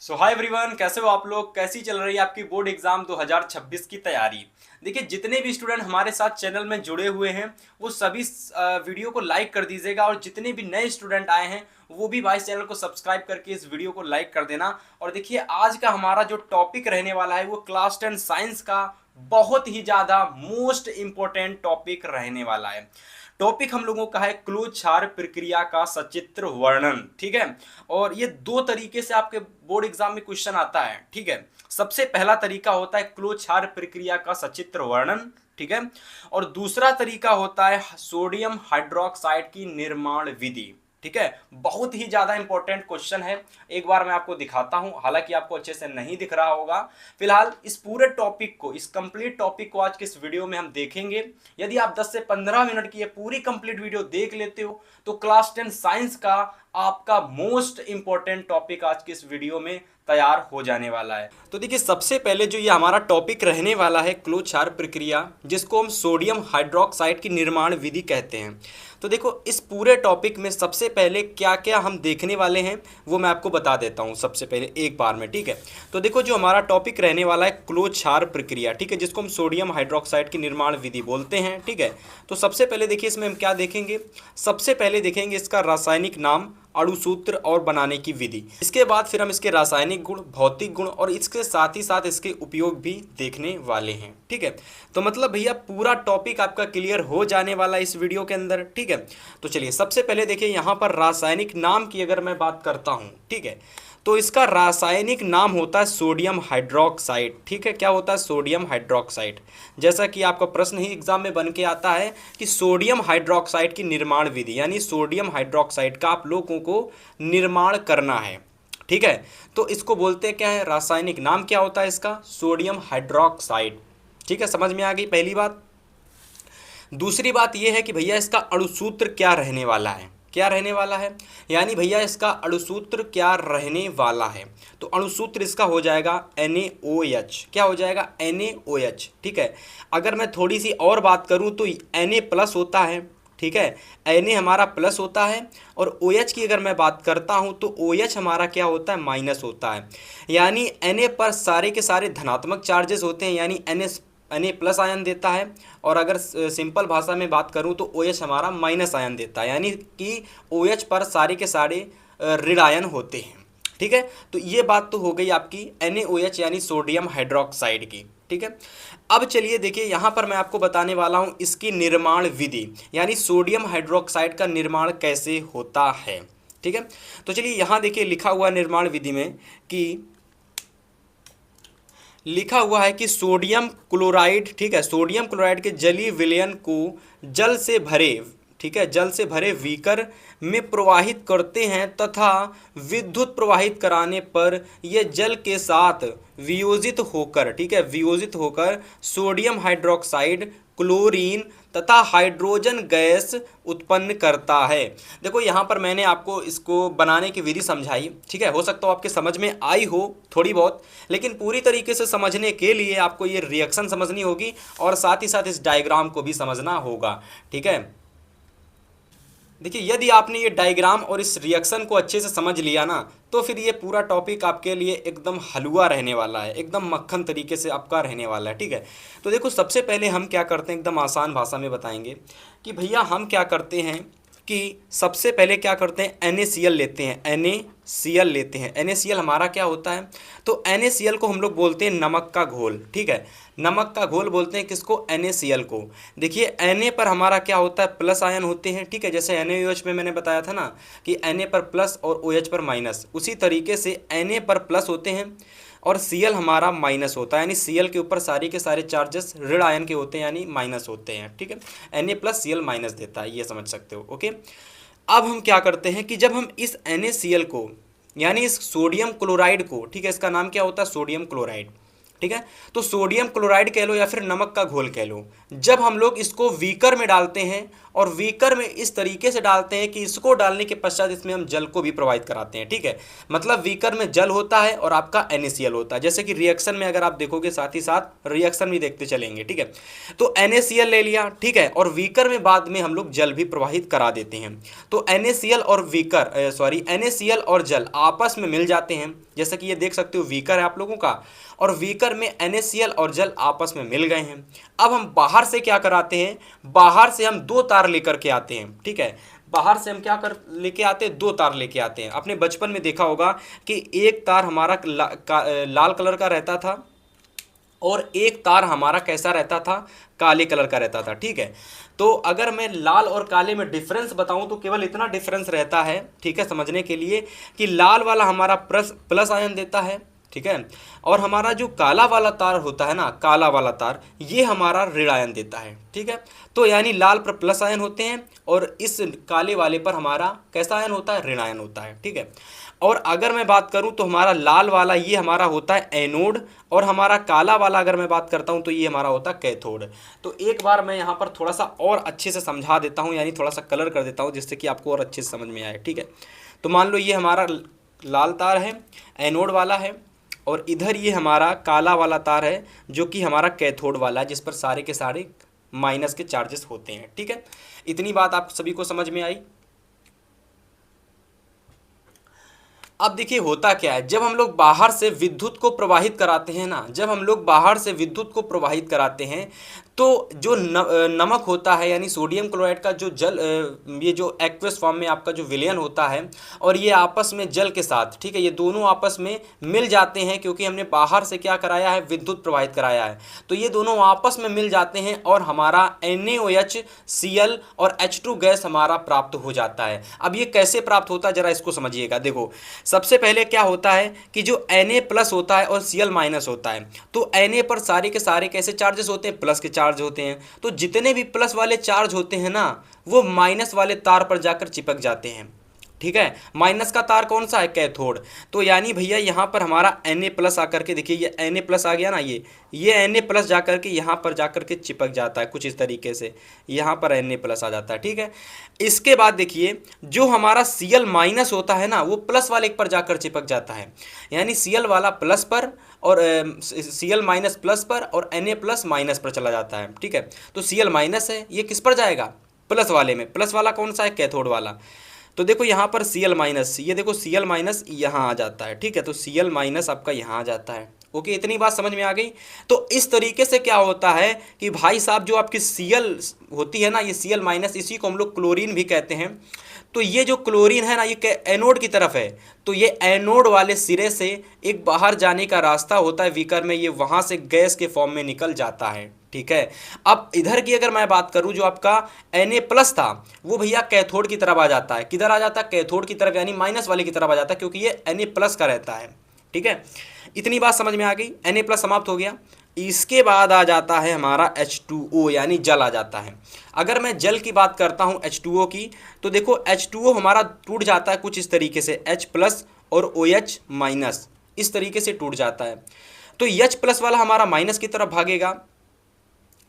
सो hi everyone, कैसे हो आप लोग। कैसी चल रही है आपकी बोर्ड एग्जाम 2026 की तैयारी। देखिए, जितने भी स्टूडेंट हमारे साथ चैनल में जुड़े हुए हैं वो सभी वीडियो को लाइक कर दीजिएगा, और जितने भी नए स्टूडेंट आए हैं वो भी भाई चैनल को सब्सक्राइब करके इस वीडियो को लाइक कर देना। और देखिए, आज का हमारा जो टॉपिक रहने वाला है वो क्लास 10 साइंस का बहुत ही ज़्यादा मोस्ट इंपॉर्टेंट टॉपिक रहने वाला है। टॉपिक हम लोगों का है क्लोज क्षार प्रक्रिया का सचित्र वर्णन। ठीक है, और ये दो तरीके से आपके बोर्ड एग्जाम में क्वेश्चन आता है। ठीक है, सबसे पहला तरीका होता है क्लोज क्षार प्रक्रिया का सचित्र वर्णन। ठीक है, और दूसरा तरीका होता है सोडियम हाइड्रोक्साइड की निर्माण विधि। ठीक है, बहुत ही ज्यादा इंपॉर्टेंट क्वेश्चन है। एक बार मैं आपको दिखाता हूं, हालांकि आपको अच्छे से नहीं दिख रहा होगा। फिलहाल इस पूरे टॉपिक को, इस कंप्लीट टॉपिक को आज के इस वीडियो में हम देखेंगे। यदि आप 10 से 15 मिनट की ये पूरी कंप्लीट वीडियो देख लेते हो तो क्लास 10 साइंस का आपका मोस्ट इंपॉर्टेंट टॉपिक आज के इस वीडियो में तैयार हो जाने वाला है। तो देखिए, सबसे पहले जो ये हमारा टॉपिक रहने वाला है क्लोज क्षार प्रक्रिया, जिसको हम सोडियम हाइड्रोक्साइड की निर्माण विधि कहते हैं। तो देखो, इस पूरे टॉपिक में सबसे पहले क्या क्या हम देखने वाले हैं वो मैं आपको बता देता हूं सबसे पहले एक बार में। ठीक है, तो देखो, जो हमारा टॉपिक रहने वाला है क्लोज क्षार प्रक्रिया, ठीक है, जिसको हम सोडियम हाइड्रोक्साइड की निर्माण विधि बोलते हैं। ठीक है, तो सबसे पहले देखिए इसमें हम क्या देखेंगे। सबसे पहले देखेंगे इसका रासायनिक नाम, अणुसूत्र और बनाने की विधि। इसके बाद फिर हम इसके रासायनिक गुण, भौतिक गुण और इसके साथ ही साथ इसके उपयोग भी देखने वाले हैं। ठीक है, तो मतलब भैया पूरा टॉपिक आपका क्लियर हो जाने वाला है इस वीडियो के अंदर। ठीक है, तो चलिए सबसे पहले देखिए यहाँ पर रासायनिक नाम की अगर मैं बात करता हूँ, ठीक है, तो इसका रासायनिक नाम होता है सोडियम हाइड्रोक्साइड। ठीक है, क्या होता है? Sodium hydroxide. जैसा कि आपका प्रश्न ही एग्जाम में बन के आता है कि सोडियम हाइड्रोक्साइड की निर्माण विधि, यानी सोडियम हाइड्रोक्साइड का आप लोगों को निर्माण करना है। ठीक है, तो इसको बोलते हैं क्या है? रासायनिक नाम क्या होता है इसका? Sodium hydroxide. ठीक है, समझ में आ गई पहली बात। दूसरी बात यह है कि भैया इसका अणुसूत्र क्या रहने वाला है? क्या रहने वाला है, यानी भैया इसका अणुसूत्र क्या रहने वाला है? तो अणुसूत्र इसका हो जाएगा NaOH। क्या हो जाएगा? NaOH। ठीक है, अगर मैं थोड़ी सी और बात करूं तो Na प्लस होता है। ठीक है, Na हमारा प्लस होता है, और OH की अगर मैं बात करता हूं तो OH हमारा क्या होता है? माइनस होता है। यानी Na पर सारे के सारे धनात्मक चार्जेस होते हैं, यानी Na प्लस आयन देता है, और अगर सिंपल भाषा में बात करूं तो OH हमारा माइनस आयन देता है, यानी कि OH पर सारे के सारे ऋण आयन होते हैं। ठीक है, तो ये बात तो हो गई आपकी NaOH यानी सोडियम हाइड्रोक्साइड की। ठीक है, अब चलिए देखिए, यहाँ पर मैं आपको बताने वाला हूँ इसकी निर्माण विधि, यानी सोडियम हाइड्रोक्साइड का निर्माण कैसे होता है। ठीक है, तो चलिए यहाँ देखिए लिखा हुआ निर्माण विधि में कि लिखा हुआ है कि सोडियम क्लोराइड, ठीक है, सोडियम क्लोराइड के जलीय विलयन को जल से भरे, ठीक है, जल से भरे बीकर में प्रवाहित करते हैं, तथा विद्युत प्रवाहित कराने पर यह जल के साथ वियोजित होकर, ठीक है, वियोजित होकर सोडियम हाइड्रोक्साइड, क्लोरीन तथा हाइड्रोजन गैस उत्पन्न करता है। देखो, यहाँ पर मैंने आपको इसको बनाने की विधि समझाई। ठीक है, हो सकता हो आपके समझ में आई हो थोड़ी बहुत, लेकिन पूरी तरीके से समझने के लिए आपको ये रिएक्शन समझनी होगी, और साथ ही साथ इस डायग्राम को भी समझना होगा। ठीक है, देखिए, यदि आपने ये डायग्राम और इस रिएक्शन को अच्छे से समझ लिया ना, तो फिर ये पूरा टॉपिक आपके लिए एकदम हलवा रहने वाला है, एकदम मक्खन तरीके से आपका रहने वाला है। ठीक है, तो देखो, सबसे पहले हम क्या करते हैं, एकदम आसान भाषा में बताएंगे कि भैया हम क्या करते हैं कि सबसे पहले क्या करते हैं, NaCl लेते हैं। NaCl लेते हैं। NaCl हमारा क्या होता है? तो NaCl को हम लोग बोलते हैं नमक का घोल। ठीक है, नमक का घोल बोलते हैं किसको? NaCl को। देखिए, Na पर हमारा क्या होता है? प्लस आयन होते हैं। ठीक है, जैसे NaOH में मैंने बताया था ना कि Na पर प्लस और OH पर माइनस, उसी तरीके से Na पर प्लस होते हैं और Cl हमारा माइनस होता है, यानी Cl के ऊपर सारे के सारे चार्जेस ऋण आयन के होते हैं, यानी माइनस होते हैं। ठीक है, Na प्लस Cl माइनस देता है, ये समझ सकते हो। ओके, अब हम क्या करते हैं कि जब हम इस NaCl को, यानी इस सोडियम क्लोराइड को, ठीक है, इसका नाम क्या होता है? Sodium chloride. ठीक है, तो सोडियम क्लोराइड कह लो या फिर नमक का घोल कह लो, जब हम लोग इसको बीकर में डालते हैं और वीकर में इस तरीके से डालते हैं कि इसको डालने के पश्चात इसमें हम जल को भी प्रवाहित कराते हैं। ठीक है, मतलब वीकर में जल होता है और आपका NaCl होता है। जैसे कि रिएक्शन में अगर आप देखोगे साथ ही साथ रिएक्शन भी देखते चलेंगे। ठीक है, तो NaCl ले लिया, ठीक है, और वीकर में बाद में हम लोग जल भी प्रवाहित करा देते हैं। तो NaCl और NaCl और जल आपस में मिल जाते हैं। जैसे कि ये देख सकते हो वीकर है आप लोगों का, और वीकर में NaCl और जल आपस में मिल गए हैं। अब हम बाहर से क्या कराते हैं, बाहर से हम 2 तार लेकर के आते हैं। ठीक है, बाहर से हम क्या कर लेके आते हैं, 2 तार लेके आते हैं। आपने बचपन में देखा होगा कि एक तार हमारा लाल कलर का रहता था और एक तार हमारा कैसा रहता था, काले कलर का रहता था। ठीक है, तो अगर मैं लाल और काले में डिफरेंस बताऊं तो केवल इतना डिफरेंस रहता है, ठीक है, समझने के लिए, कि लाल वाला हमारा प्लस आयन देता है, ठीक है, और हमारा जो काला वाला तार होता है ना, काला वाला तार, ये हमारा ऋण आयन देता है। ठीक है, तो यानी लाल पर प्लस आयन होते हैं और इस काले वाले पर हमारा कैसा आयन होता है, ऋण आयन होता है। ठीक है, और अगर मैं बात करूं तो हमारा लाल वाला ये हमारा होता है एनोड, और हमारा काला वाला अगर मैं बात करता हूं तो ये हमारा होता है कैथोड। तो एक बार मैं यहाँ पर थोड़ा सा और अच्छे से समझा देता हूं, यानी थोड़ा सा कलर कर देता हूं जिससे कि आपको और अच्छे से समझ में आए। ठीक है, तो मान लो ये हमारा लाल तार है, एनोड वाला है, और इधर ये हमारा काला वाला तार है जो कि हमारा कैथोड वाला है, जिस पर सारे के सारे माइनस के चार्जेस होते हैं। ठीक है, इतनी बात आप सभी को समझ में आई। अब देखिए होता क्या है, जब हम लोग बाहर से विद्युत को प्रवाहित कराते हैं ना, जब हम लोग बाहर से विद्युत को प्रवाहित कराते हैं तो जो नमक होता है, यानी सोडियम क्लोराइड का जो जल, ये जो एक्वस फॉर्म में आपका जो विलयन होता है, और ये आपस में जल के साथ, ठीक है, ये दोनों आपस में मिल जाते हैं क्योंकि हमने बाहर से क्या कराया है, विद्युत प्रवाहित कराया है। तो ये दोनों आपस में मिल जाते हैं और हमारा NaOH और H2 गैस हमारा प्राप्त हो जाता है। अब ये कैसे प्राप्त होता है, जरा इसको समझिएगा। देखो, सबसे पहले क्या होता है कि जो Na+ होता है और Cl- होता है, तो Na पर सारे के सारे कैसे चार्जेस होते हैं, प्लस के चार्ज होते हैं। तो जितने भी प्लस वाले चार्ज होते हैं ना, वो माइनस वाले तार पर जाकर चिपक जाते हैं। ठीक है, माइनस का तार कौन सा है, कैथोड। तो यानी भैया यहाँ पर हमारा Na+ आकर के, देखिए ये Na+ आ गया ना, ये Na+ जाकर के यहाँ पर जाकर के चिपक जाता है कुछ इस तरीके से, यहाँ पर Na+ आ जाता है। ठीक है, इसके बाद देखिए जो हमारा Cl- होता है ना, वो प्लस वाले पर जाकर चिपक जाता है, यानी Cl वाला प्लस पर और Cl- प्लस पर और Na+ माइनस पर चला जाता है। ठीक है, तो Cl- है, ये किस पर जाएगा, प्लस वाले में। प्लस वाला कौन सा है, कैथोड वाला। तो देखो यहाँ पर Cl-, ये देखो Cl- यहाँ आ जाता है। ठीक है, तो Cl- आपका यहाँ आ जाता है। ओके, इतनी बात समझ में आ गई। तो इस तरीके से क्या होता है कि भाई साहब जो आपकी Cl होती है ना, ये Cl-, इसी को हम लोग क्लोरीन भी कहते हैं। तो ये जो क्लोरीन है ना, ये एनोड की तरफ है, तो ये एनोड वाले सिरे से एक बाहर जाने का रास्ता होता है वीकर में, ये वहाँ से गैस के फॉर्म में निकल जाता है। ठीक है, अब इधर की अगर मैं बात करूं, जो आपका Na+ था, वो भैया कैथोड की तरफ आ जाता है। किधर आ जाता है, कैथोड की तरफ, यानी माइनस वाले की तरफ आ जाता है, क्योंकि ये Na+ का रहता है। ठीक है, इतनी बात समझ में आ गई। Na+ समाप्त हो गया। इसके बाद आ जाता है हमारा H2O, यानी जल आ जाता है। अगर मैं जल की बात करता हूं H2O की, तो देखो H2O हमारा टूट जाता है कुछ इस तरीके से, H+ और OH-, इस तरीके से टूट जाता है। तो H+ वाला हमारा माइनस की तरफ भागेगा,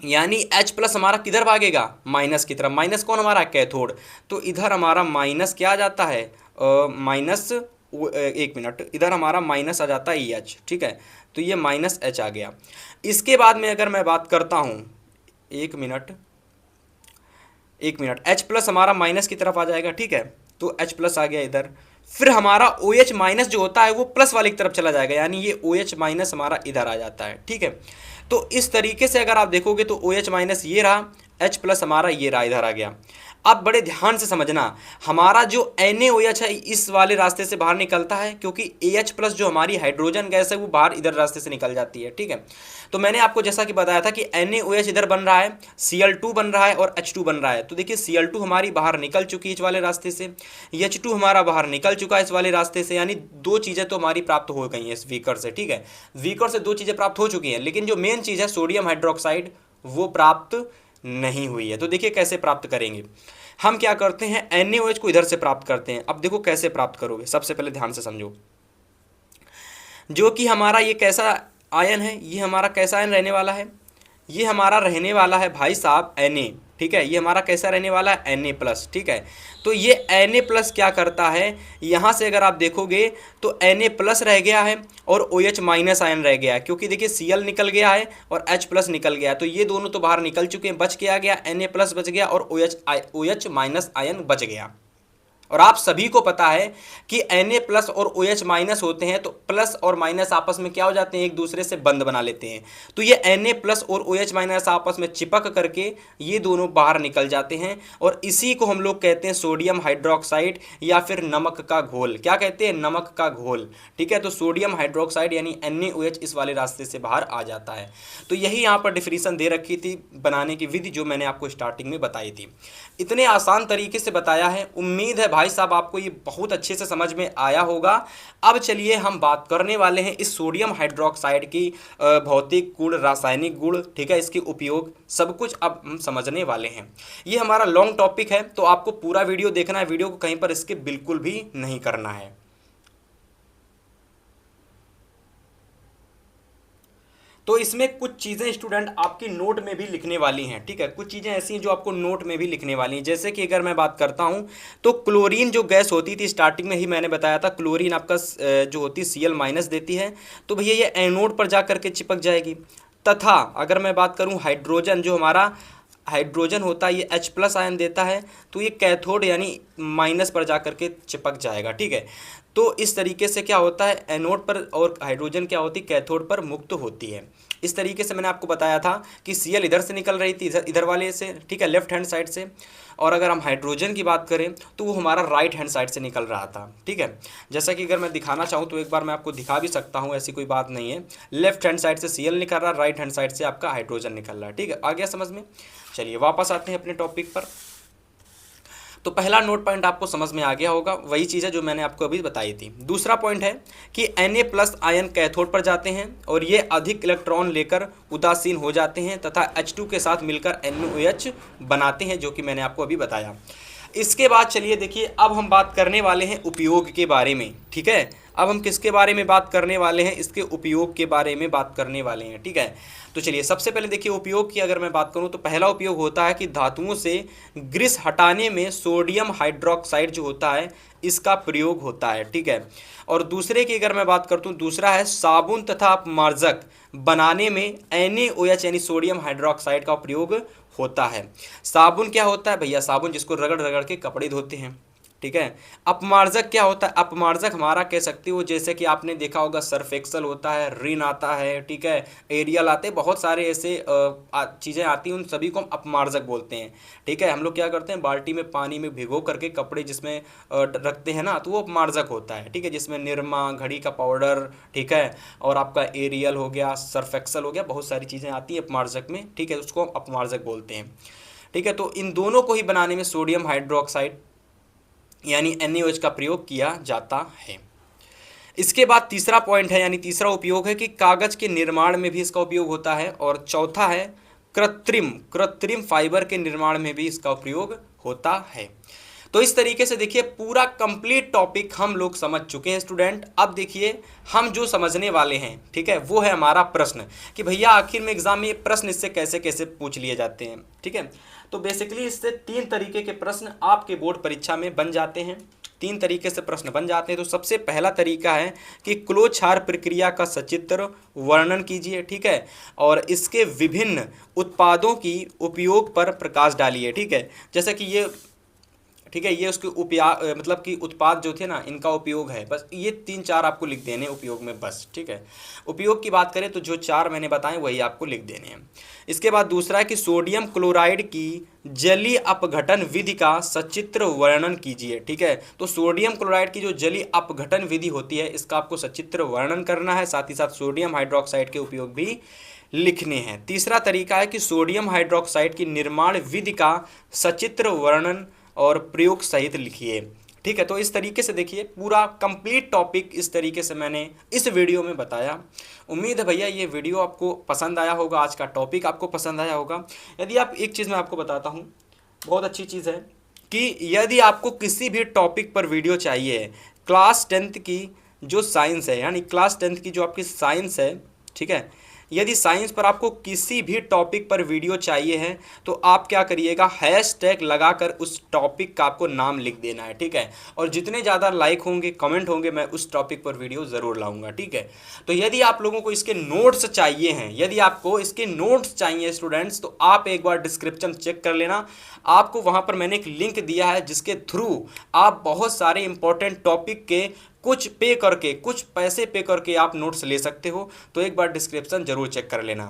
यानी H+ हमारा किधर भागेगा, माइनस की तरफ। माइनस कौन हमारा, कैथोड। तो इधर हमारा माइनस क्या आ जाता है, माइनस, एक मिनट, इधर हमारा माइनस आ जाता है H। ठीक है, तो ये -H आ गया। इसके बाद में अगर मैं बात करता हूँ, एक मिनट, H+ हमारा माइनस की तरफ आ जाएगा। ठीक है, तो H+ आ गया इधर। फिर हमारा OH- जो होता है वो प्लस वाले की तरफ चला जाएगा, यानी ये OH- हमारा इधर आ जाता है। ठीक है, तो इस तरीके से अगर आप देखोगे तो OH- ये रहा, H+ हमारा ये रहा, इधर आ गया। अब बड़े ध्यान से समझना, हमारा जो NaOH है इस वाले रास्ते से बाहर निकलता है, क्योंकि AH+ जो हमारी हाइड्रोजन गैस है वो बाहर इधर रास्ते से निकल जाती है। ठीक है, तो मैंने आपको जैसा कि बताया था कि NaOH इधर बन रहा है, Cl2 बन रहा है और H2 बन रहा है। तो देखिए Cl2 हमारी बाहर निकल चुकी है इस वाले रास्ते से, H2 हमारा बाहर निकल चुका है इस वाले रास्ते से, यानी 2 चीज़ें तो हमारी प्राप्त हो गई हैं इस वीकर से। ठीक है, वीकर से 2 चीज़ें प्राप्त हो चुकी हैं, लेकिन जो मेन चीज़ है सोडियम हाइड्रोक्साइड, वो प्राप्त नहीं हुई है। तो देखिए कैसे प्राप्त करेंगे, हम क्या करते हैं, NaOH को इधर से प्राप्त करते हैं। अब देखो कैसे प्राप्त करोगे, सबसे पहले ध्यान से समझो, जो कि हमारा ये कैसा आयन है, ये हमारा कैसा आयन रहने वाला है, ये हमारा रहने वाला है भाई साहब Na। ठीक है, ये हमारा कैसा रहने वाला है Na+, ठीक है। तो ये Na+ क्या करता है, यहाँ से अगर आप देखोगे तो Na+ रह गया है और OH- आयन रह गया है, क्योंकि देखिए Cl निकल गया है और H+ निकल गया है, तो ये दोनों तो बाहर निकल चुके हैं, बच क्या गया, Na+ बच गया और OH- आयन बच गया। और आप सभी को पता है कि Na+ और OH- होते हैं तो प्लस और माइनस आपस में क्या हो जाते हैं, एक दूसरे से बंध बना लेते हैं। तो ये Na+ और OH- आपस में चिपक करके ये दोनों बाहर निकल जाते हैं और इसी को हम लोग कहते हैं सोडियम हाइड्रोक्साइड या फिर नमक का घोल। क्या कहते हैं, नमक का घोल, ठीक है। तो सोडियम हाइड्रोक्साइड यानी NaOH इस वाले रास्ते से बाहर आ जाता है। तो यही यहाँ पर डिफिनीशन दे रखी थी बनाने की विधि, जो मैंने आपको स्टार्टिंग में बताई थी। इतने आसान तरीके से बताया है, उम्मीद है भाई साहब आपको ये बहुत अच्छे से समझ में आया होगा। अब चलिए हम बात करने वाले हैं इस सोडियम हाइड्रोक्साइड की भौतिक गुण, रासायनिक गुण, ठीक है, इसके उपयोग, सब कुछ अब हम समझने वाले हैं। ये हमारा लॉन्ग टॉपिक है तो आपको पूरा वीडियो देखना है, वीडियो को कहीं पर स्किप बिल्कुल भी नहीं करना है। तो इसमें कुछ चीज़ें स्टूडेंट आपकी नोट में भी लिखने वाली हैं, ठीक है, कुछ चीज़ें ऐसी हैं जो आपको नोट में भी लिखने वाली हैं। जैसे कि अगर मैं बात करता हूं तो क्लोरीन जो गैस होती थी, स्टार्टिंग में ही मैंने बताया था, क्लोरीन आपका जो होती है Cl- देती है, तो भैया ये एनोड पर जा करके चिपक जाएगी। तथा अगर मैं बात करूं हाइड्रोजन, जो हमारा हाइड्रोजन होता है ये H+ आयन देता है, तो ये कैथोड यानी माइनस पर जा करके चिपक जाएगा, ठीक है। तो इस तरीके से क्या होता है, एनोड पर और हाइड्रोजन क्या होती है, कैथोड पर मुक्त होती है। इस तरीके से मैंने आपको बताया था कि Cl इधर से निकल रही थी, इधर इधर वाले से, ठीक है, लेफ्ट हैंड साइड से। और अगर हम हाइड्रोजन की बात करें तो वो हमारा राइट हैंड साइड से निकल रहा था, ठीक है। जैसा कि अगर मैं दिखाना चाहूँ तो एक बार मैं आपको दिखा भी सकता हूँ, ऐसी कोई बात नहीं है। लेफ्ट हैंड साइड से Cl निकल रहा है, राइट हैंड साइड से आपका हाइड्रोजन निकल रहा है, ठीक है। आ गया समझ में। चलिए वापस आते हैं अपने टॉपिक पर। तो पहला नोट पॉइंट आपको समझ में आ गया होगा, वही चीज़ है जो मैंने आपको अभी बताई थी। दूसरा पॉइंट है कि Na+ आयन कैथोड पर जाते हैं और ये अधिक इलेक्ट्रॉन लेकर उदासीन हो जाते हैं तथा H2 के साथ मिलकर NaOH बनाते हैं, जो कि मैंने आपको अभी बताया। इसके बाद चलिए देखिए, अब हम बात करने वाले हैं उपयोग के बारे में, ठीक है। अब हम किसके बारे में बात करने वाले हैं, इसके उपयोग के बारे में बात करने वाले हैं, ठीक है। तो चलिए सबसे पहले देखिए उपयोग की अगर मैं बात करूं तो पहला उपयोग होता है कि धातुओं से ग्रिस हटाने में सोडियम हाइड्रोक्साइड जो होता है इसका प्रयोग होता है, ठीक है। और दूसरे की अगर मैं बात करता हूँ, दूसरा है साबुन तथा अपमार्जक बनाने में NaOH यानी सोडियम हाइड्रोक्साइड का प्रयोग होता है। साबुन क्या होता है भैया, साबुन जिसको रगड़ रगड़ के कपड़े धोते हैं, ठीक है। अपमार्जक क्या होता है, अपमार्जक हमारा कह सकते हो, जैसे कि आपने देखा होगा सर्फ एक्सल होता है, रिन आता है, ठीक है, एरियल आते हैं, बहुत सारे ऐसे चीज़ें आती हैं, उन सभी को हम अपमार्जक बोलते हैं, ठीक है। हम लोग क्या करते हैं, बाल्टी में पानी में भिगो करके कपड़े जिसमें रखते हैं ना, तो वो अपमार्जक होता है, ठीक है, जिसमें निरमा, घड़ी का पाउडर, ठीक है, और आपका एरियल हो गया, सर्फ एक्सल हो गया, बहुत सारी चीज़ें आती हैं अपमार्जक में, ठीक है, उसको हम अपमार्जक बोलते हैं, ठीक है। तो इन दोनों को ही बनाने में सोडियम हाइड्रोक्साइड यानी NaOH का प्रयोग किया जाता है। इसके बाद तीसरा पॉइंट है, यानी तीसरा उपयोग है कि कागज के निर्माण में भी इसका उपयोग होता है। और चौथा है कृत्रिम कृत्रिम फाइबर के निर्माण में भी इसका उपयोग होता है। तो इस तरीके से देखिए पूरा कंप्लीट टॉपिक हम लोग समझ चुके हैं स्टूडेंट। अब देखिए हम जो समझने वाले हैं, ठीक है, वो है हमारा प्रश्न कि भैया आखिर में एग्जाम में ये प्रश्न इससे कैसे कैसे पूछ लिए जाते हैं, ठीक है। तो बेसिकली इससे 3 तरीके के प्रश्न आपके बोर्ड परीक्षा में बन जाते हैं, 3 तरीके से प्रश्न बन जाते हैं। तो सबसे पहला तरीका है कि क्लो क्षार प्रक्रिया का सचित्र वर्णन कीजिए, ठीक है, और इसके विभिन्न उत्पादों की उपयोग पर प्रकाश डालिए, ठीक है। जैसे कि ये, ठीक है, ये उसके मतलब कि उत्पाद जो थे ना, इनका उपयोग है, बस ये 3-4 आपको लिख देने उपयोग में, बस, ठीक है। उपयोग की बात करें तो जो 4 मैंने बताए वही आपको लिख देने हैं। इसके बाद दूसरा है कि सोडियम क्लोराइड की जलीय अपघटन विधि का सचित्र वर्णन कीजिए, ठीक है। तो सोडियम क्लोराइड की जो जलीय अपघटन विधि होती है इसका आपको सचित्र वर्णन करना है, साथ ही साथ सोडियम हाइड्रोक्साइड के उपयोग भी लिखने हैं। तीसरा तरीका है कि सोडियम हाइड्रोक्साइड की निर्माण विधि का सचित्र वर्णन और प्रयोग सहित लिखिए, ठीक है। तो इस तरीके से देखिए पूरा कंप्लीट टॉपिक इस तरीके से मैंने इस वीडियो में बताया। उम्मीद है भैया ये वीडियो आपको पसंद आया होगा, आज का टॉपिक आपको पसंद आया होगा। यदि आप, एक चीज़ मैं आपको बताता हूँ, बहुत अच्छी चीज़ है कि यदि आपको किसी भी टॉपिक पर वीडियो चाहिए, क्लास 10th की जो साइंस है, यानी क्लास 10th की जो आपकी साइंस है, ठीक है, यदि साइंस पर आपको किसी भी टॉपिक पर वीडियो चाहिए है तो आप क्या करिएगा, हैशटैग लगाकर उस टॉपिक का आपको नाम लिख देना है, ठीक है। और जितने ज़्यादा लाइक होंगे, कमेंट होंगे, मैं उस टॉपिक पर वीडियो ज़रूर लाऊंगा, ठीक है। तो यदि आप लोगों को इसके नोट्स चाहिए हैं, यदि आपको इसके नोट्स चाहिए स्टूडेंट्स, तो आप एक बार डिस्क्रिप्शन चेक कर लेना। आपको वहाँ पर मैंने एक लिंक दिया है जिसके थ्रू आप बहुत सारे इंपॉर्टेंट टॉपिक के कुछ पे करके, कुछ पैसे पे करके आप नोट्स ले सकते हो। तो एक बार डिस्क्रिप्शन जरूर चेक कर लेना।